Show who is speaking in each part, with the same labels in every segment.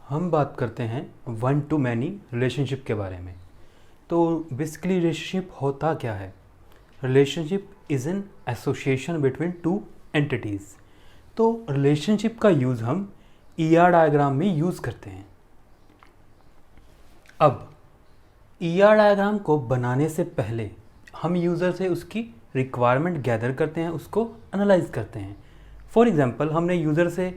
Speaker 1: हम बात करते हैं वन टू मैनी रिलेशनशिप के बारे में। तो बेसिकली रिलेशनशिप होता क्या है? Relationship is an association between two entities. तो रिलेशनशिप का यूज़ हम ईआर डायग्राम में यूज़ करते हैं। अब ईआर डायग्राम को बनाने से पहले हम यूज़र से उसकी रिक्वायरमेंट गैदर करते हैं, उसको एनालाइज करते हैं। फॉर एग्ज़ाम्पल, हमने यूज़र से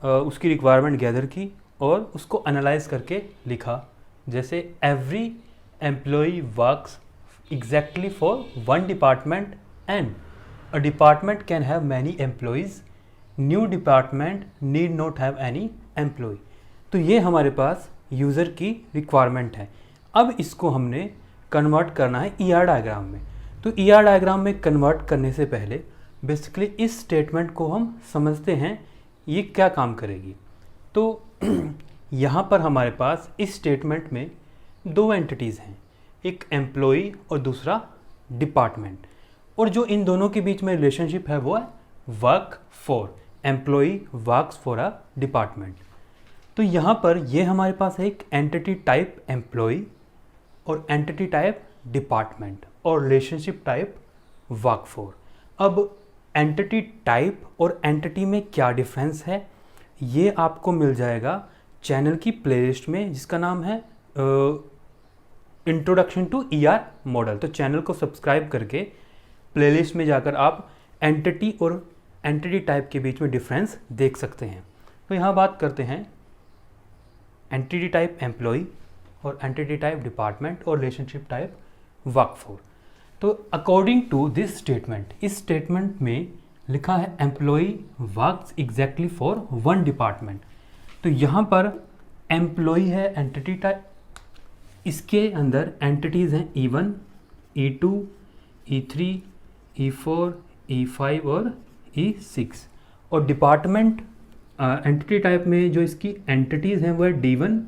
Speaker 1: उसकी रिक्वायरमेंट गैदर की और उसको एनालाइज करके लिखा, जैसे every employee works exactly for one department and a department can have many employees, new department need not have any employee. तो ये हमारे पास यूज़र की रिक्वायरमेंट है। अब इसको हमने कन्वर्ट करना है ईआर डायग्राम में। तो ईआर डायग्राम में कन्वर्ट करने से पहले बेसिकली इस स्टेटमेंट को हम समझते हैं ये क्या काम करेगी। तो यहाँ पर हमारे पास इस स्टेटमेंट में दो एंटिटीज़ हैं, एक एम्प्लॉई और दूसरा डिपार्टमेंट, और जो इन दोनों के बीच में रिलेशनशिप है वो है work for. Employee works for a department. तो यहाँ पर ये हमारे पास है एक एंटिटी टाइप एम्प्लॉई और एंटिटी टाइप डिपार्टमेंट और रिलेशनशिप टाइप वर्क फॉर। अब एंटिटी टाइप और एंटिटी में क्या डिफरेंस है ये आपको मिल जाएगा चैनल की प्लेलिस्ट में, जिसका नाम है इंट्रोडक्शन टू ईआर मॉडल। तो चैनल को सब्सक्राइब करके प्लेलिस्ट में जाकर आप एंटिटी और एंटिटी टाइप के बीच में डिफरेंस देख सकते हैं। तो यहाँ बात करते हैं एंटिटी टाइप एम्प्लॉई और एंटिटी टाइप डिपार्टमेंट और रिलेशनशिप टाइप वर्क फॉर। तो अकॉर्डिंग टू दिस स्टेटमेंट, इस स्टेटमेंट में लिखा है employee works exactly for one department. तो यहाँ पर एम्प्लॉई है एंटिटी टाइप, इसके अंदर एंटिटीज़ हैं E1, E2, E3, E4, E5 और E6। और डिपार्टमेंट एंटिटी टाइप में जो इसकी एंटिटीज़ हैं वो है D1,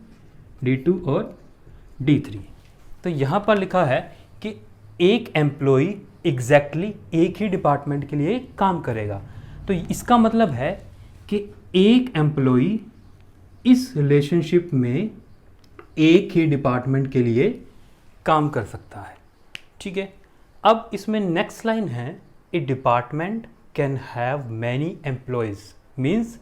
Speaker 1: D2 और D3। तो यहाँ पर लिखा है कि एक एम्प्लॉई एग्जैक्टली एक ही डिपार्टमेंट के लिए काम करेगा। तो इसका मतलब है कि एक एम्प्लॉई इस रिलेशनशिप में एक ही डिपार्टमेंट के लिए काम कर सकता है। ठीक है। अब इसमें नेक्स्ट लाइन है, a department can have many employees. Means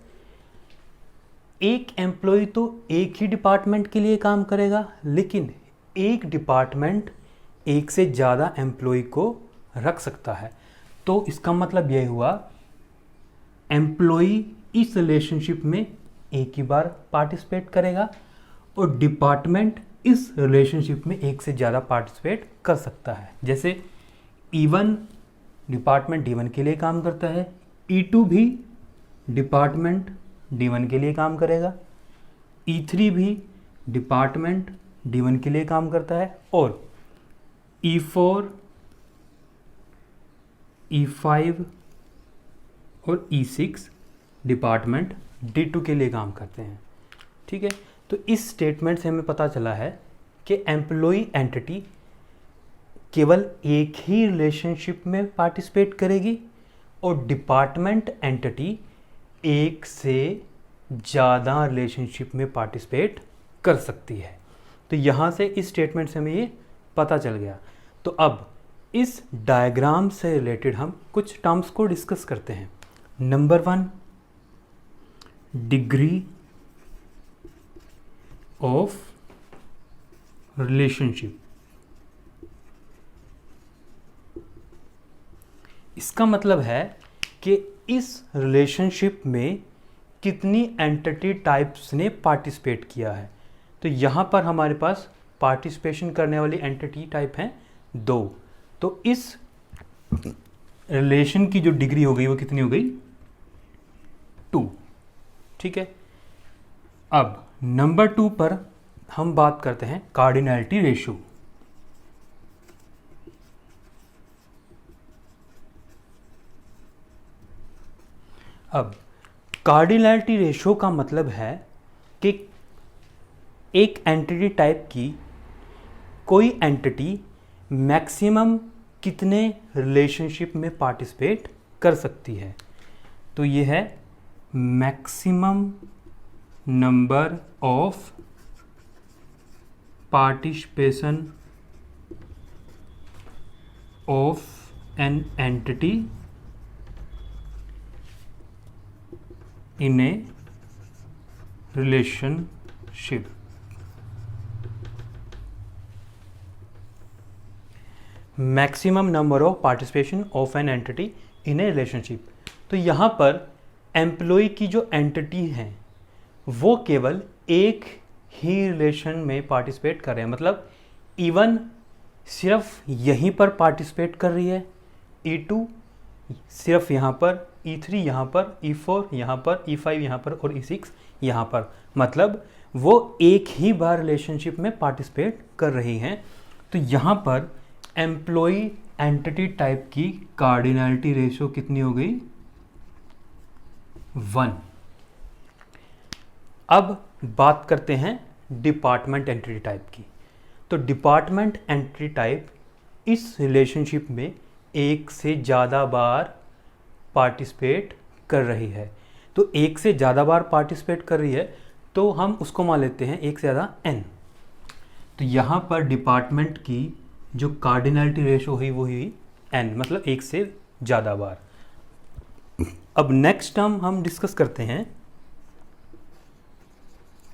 Speaker 1: एक एम्प्लॉय तो एक ही डिपार्टमेंट के लिए काम करेगा, लेकिन एक डिपार्टमेंट एक से ज़्यादा एम्प्लॉय को रख सकता है। तो इसका मतलब यह हुआ एम्प्लॉय इस रिलेशनशिप में एक ही बार पार्टिसिपेट करेगा और डिपार्टमेंट इस रिलेशनशिप में एक से ज़्यादा पार्टिसिपेट कर सकता है। जैसे E1 डिपार्टमेंट D1 के लिए काम करता है, E2 भी डिपार्टमेंट D1 के लिए काम करेगा, E3 भी डिपार्टमेंट D1 के लिए काम करता है, और E4, E5 और E6 डिपार्टमेंट D2 के लिए काम करते हैं। ठीक है। तो इस स्टेटमेंट से हमें पता चला है कि एम्प्लॉई एंटिटी केवल एक ही रिलेशनशिप में पार्टिसिपेट करेगी और डिपार्टमेंट एंटिटी एक से ज़्यादा रिलेशनशिप में पार्टिसिपेट कर सकती है। तो यहाँ से इस स्टेटमेंट से हमें ये पता चल गया। तो अब इस डायग्राम से रिलेटेड हम कुछ टर्म्स को डिस्कस करते हैं। Number 1, degree of relationship. इसका मतलब है कि इस रिलेशनशिप में कितनी एंटिटी टाइप्स ने पार्टिसिपेट किया है। तो यहाँ पर हमारे पास पार्टिसिपेशन करने वाली एंटिटी टाइप हैं 2। तो इस रिलेशन की जो डिग्री हो गई वो कितनी हो गई? 2। ठीक है। अब नंबर 2 पर हम बात करते हैं कार्डिनैलिटी रेशो। अब कार्डिनैलिटी रेशो का मतलब है कि एक एंटिटी टाइप की कोई एंटिटी मैक्सिमम कितने रिलेशनशिप में पार्टिसिपेट कर सकती है। तो ये है maximum number of participation of an entity in A relationship. Maximum number of participation of an entity in A relationship. तो यहाँ पर एम्प्लॉय की जो एंटिटी है वो केवल एक ही रिलेशन में पार्टिसिपेट कर रहे हैं, मतलब इवन सिर्फ यहीं पर पार्टिसिपेट कर रही है, E2 सिर्फ यहाँ पर, E3 यहाँ पर, E4 यहाँ पर, E5 यहाँ पर और E6 यहाँ पर, मतलब वो एक ही बार रिलेशनशिप में पार्टिसिपेट कर रही हैं। तो यहाँ पर एम्प्लॉय एंटिटी टाइप की कार्डिनैलिटी रेशियो कितनी हो गई? 1। अब बात करते हैं डिपार्टमेंट एंटिटी टाइप की। तो डिपार्टमेंट एंटिटी टाइप इस रिलेशनशिप में एक से ज़्यादा बार पार्टिसिपेट कर रही है। तो एक से ज़्यादा बार पार्टिसिपेट कर रही है तो हम उसको मान लेते हैं एक से ज़्यादा n। तो यहाँ पर डिपार्टमेंट की जो कार्डिनैलिटी रेशो हुई वो हुई n, मतलब एक से ज़्यादा बार। अब नेक्स्ट टर्म हम डिस्कस करते हैं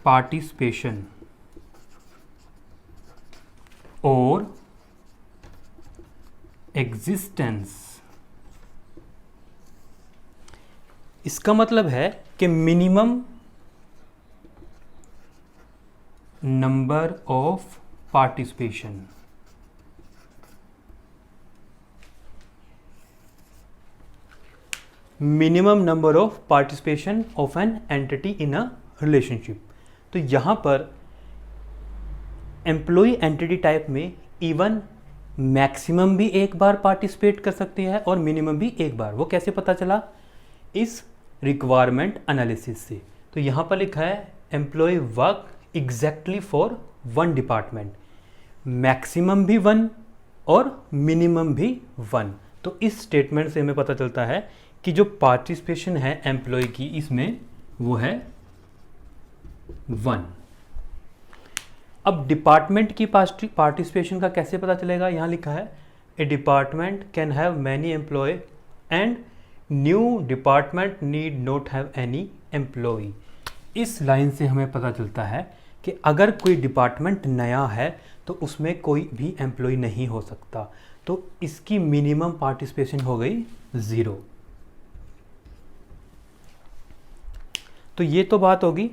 Speaker 1: पार्टिसिपेशन और एग्जिस्टेंस। इसका मतलब है कि minimum number of participation. Minimum number of participation of an entity in a relationship. तो यहां पर एम्प्लॉय एंटिटी टाइप में इवन मैक्सिमम भी एक बार पार्टिसिपेट कर सकती है और मिनिमम भी एक बार। वो कैसे पता चला? इस रिक्वायरमेंट एनालिसिस से। तो यहाँ पर लिखा है employee work exactly for 1 department, maximum भी 1 और मिनिमम भी 1। तो इस स्टेटमेंट से हमें पता चलता है कि जो पार्टिसिपेशन है एम्प्लॉय की इसमें वो है 1। अब डिपार्टमेंट की पार्टिसिपेशन का कैसे पता चलेगा? यहाँ लिखा है a department can have many employee and new department need not have any employee. इस लाइन से हमें पता चलता है कि अगर कोई डिपार्टमेंट नया है तो उसमें कोई भी एम्प्लॉय नहीं हो सकता। तो इसकी मिनिमम पार्टिसिपेशन हो गई 0। तो ये तो बात होगी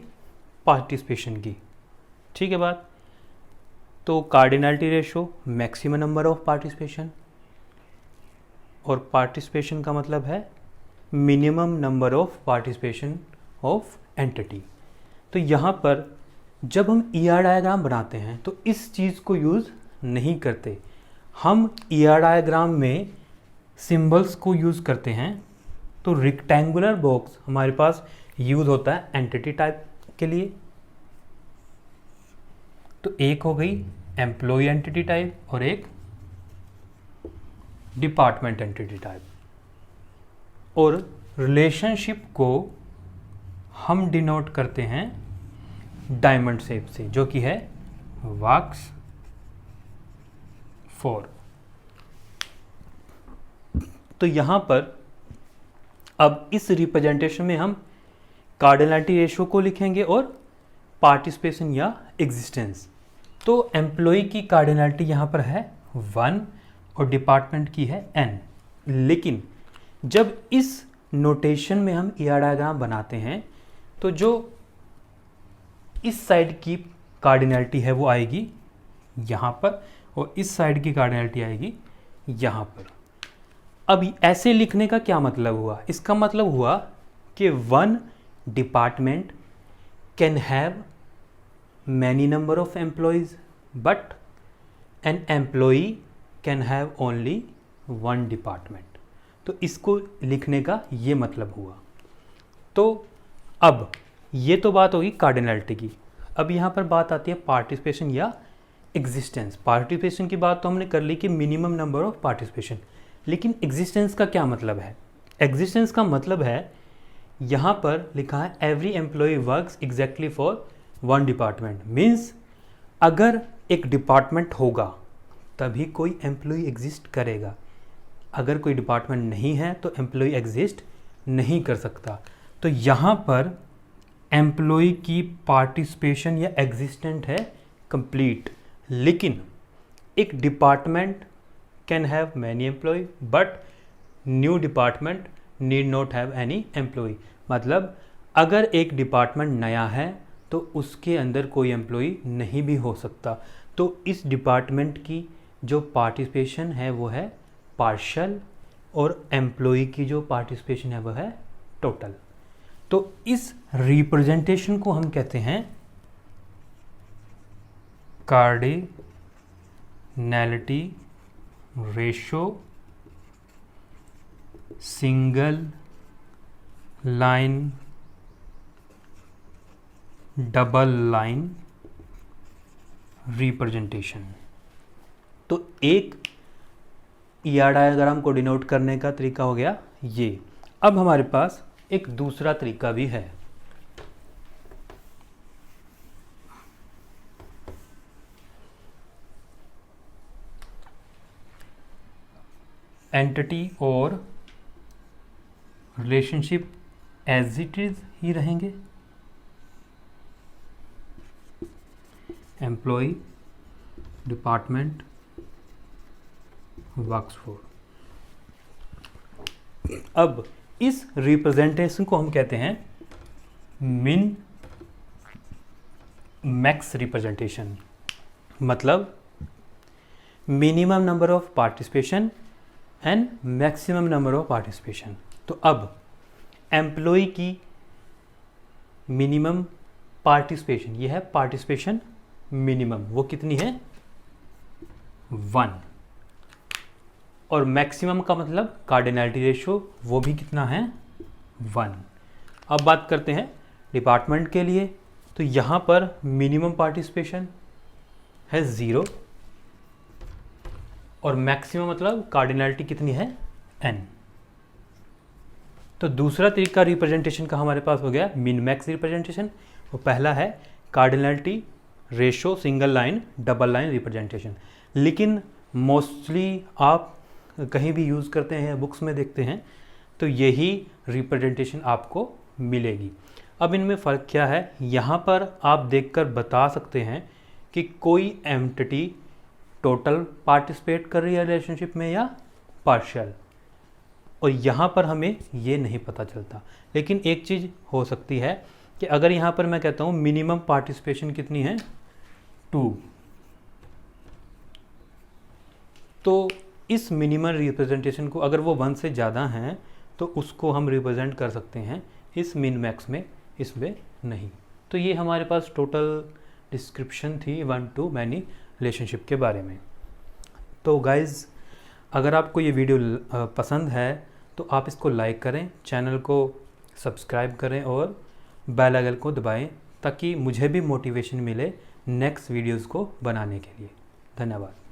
Speaker 1: पार्टिसिपेशन की, ठीक है बात। तो cardinality ratio, maximum number of participation, और पार्टिसिपेशन का मतलब है minimum number of participation of entity. तो यहाँ पर जब हम ER डायग्राम बनाते हैं तो इस चीज़ को यूज़ नहीं करते। हम ER डायग्राम में सिंबल्स को यूज़ करते हैं। तो रेक्टेंगुलर बॉक्स हमारे पास यूज़ होता है एंटिटी टाइप के लिए। तो एक हो गई एम्प्लॉय एंटिटी टाइप और एक डिपार्टमेंट एंटिटी टाइप। और रिलेशनशिप को हम डिनोट करते हैं डायमंड शेप से, जो कि है वर्क्स फॉर। तो यहां पर अब इस रिप्रेजेंटेशन में हम कार्डिनैलिटी रेशियो को लिखेंगे और पार्टिसिपेशन या एग्जिस्टेंस। तो एम्प्लॉय की कार्डिनैलिटी यहाँ पर है 1 और डिपार्टमेंट की है n। लेकिन जब इस नोटेशन में हम ER डायग्राम बनाते हैं तो जो इस साइड की कार्डिनैलिटी है वो आएगी यहाँ पर और इस साइड की कार्डिनैलिटी आएगी यहाँ पर। अब ऐसे लिखने का क्या मतलब हुआ? इसका मतलब हुआ कि 1 department can have many number of employees but an employee can have only 1 department. तो इसको लिखने का ये मतलब हुआ। तो अब ये तो बात होगी कार्डिनैलिटी की। अब यहाँ पर बात आती है पार्टिसिपेशन या एग्जिस्टेंस। पार्टिसिपेशन की बात तो हमने कर ली कि मिनिमम नंबर ऑफ पार्टिसिपेशन, लेकिन एग्जिस्टेंस का क्या मतलब है? एग्जिस्टेंस का मतलब है यहाँ पर लिखा है every employee works exactly for one department, means अगर एक डिपार्टमेंट होगा तभी कोई एम्प्लॉय एग्जिस्ट करेगा। अगर कोई डिपार्टमेंट नहीं है तो एम्प्लॉय एग्जिस्ट नहीं कर सकता। तो यहाँ पर एम्प्लॉय की पार्टिसिपेशन या एग्जिस्टेंट है कंप्लीट। लेकिन एक department can have many employee but new department need not have any employee. मतलब अगर एक डिपार्टमेंट नया है तो उसके अंदर कोई एम्प्लॉय नहीं भी हो सकता। तो इस डिपार्टमेंट की जो पार्टिसिपेशन है वो है पार्शियल और एम्प्लॉय की जो पार्टिसिपेशन है वो है टोटल। तो इस रिप्रेजेंटेशन को हम कहते हैं cardinality ratio single line double line representation. तो एक ER डायग्राम को डिनोट करने का तरीका हो गया ये। अब हमारे पास एक दूसरा तरीका भी है। एंटिटी और रिलेशनशिप एज इट इज ही रहेंगे। Employee department works for. अब इस रिप्रेजेंटेशन को हम कहते हैं मिन मैक्स रिप्रेजेंटेशन। मतलब minimum number of participation and maximum number of participation. तो अब एम्प्लॉय की मिनिमम पार्टिसिपेशन, ये है पार्टिसिपेशन मिनिमम, वो कितनी है 1। और मैक्सिमम का मतलब कार्डिनैलिटी रेशो, वो भी कितना है 1। अब बात करते हैं डिपार्टमेंट के लिए। तो यहाँ पर मिनिमम पार्टिसिपेशन है 0 और मैक्सिमम मतलब कार्डिनैलिटी कितनी है n। तो दूसरा तरीका रिप्रेजेंटेशन का हमारे पास हो गया मिन मैक्स रिप्रेजेंटेशन। वो पहला है cardinality ratio single line double line representation. लेकिन मोस्टली आप कहीं भी यूज़ करते हैं, बुक्स में देखते हैं तो यही रिप्रेजेंटेशन आपको मिलेगी। अब इनमें फ़र्क क्या है, यहाँ पर आप देखकर बता सकते हैं कि कोई एंटिटी टोटल पार्टिसिपेट कर रही है रिलेशनशिप में या पार्शियल, और यहाँ पर हमें ये नहीं पता चलता। लेकिन एक चीज़ हो सकती है कि अगर यहाँ पर मैं कहता हूँ मिनिमम पार्टिसिपेशन कितनी है 2, तो इस मिनिमम रिप्रेजेंटेशन को अगर वो 1 से ज़्यादा हैं तो उसको हम रिप्रेजेंट कर सकते हैं इस मिन मैक्स में, इसमें नहीं। तो ये हमारे पास टोटल डिस्क्रिप्शन थी 1 to many रिलेशनशिप के बारे में। तो गाइज़, अगर आपको ये वीडियो पसंद है तो आप इसको लाइक करें, चैनल को सब्सक्राइब करें और बेल आइकन को दबाएं ताकि मुझे भी मोटिवेशन मिले नेक्स्ट वीडियोज़ को बनाने के लिए। धन्यवाद।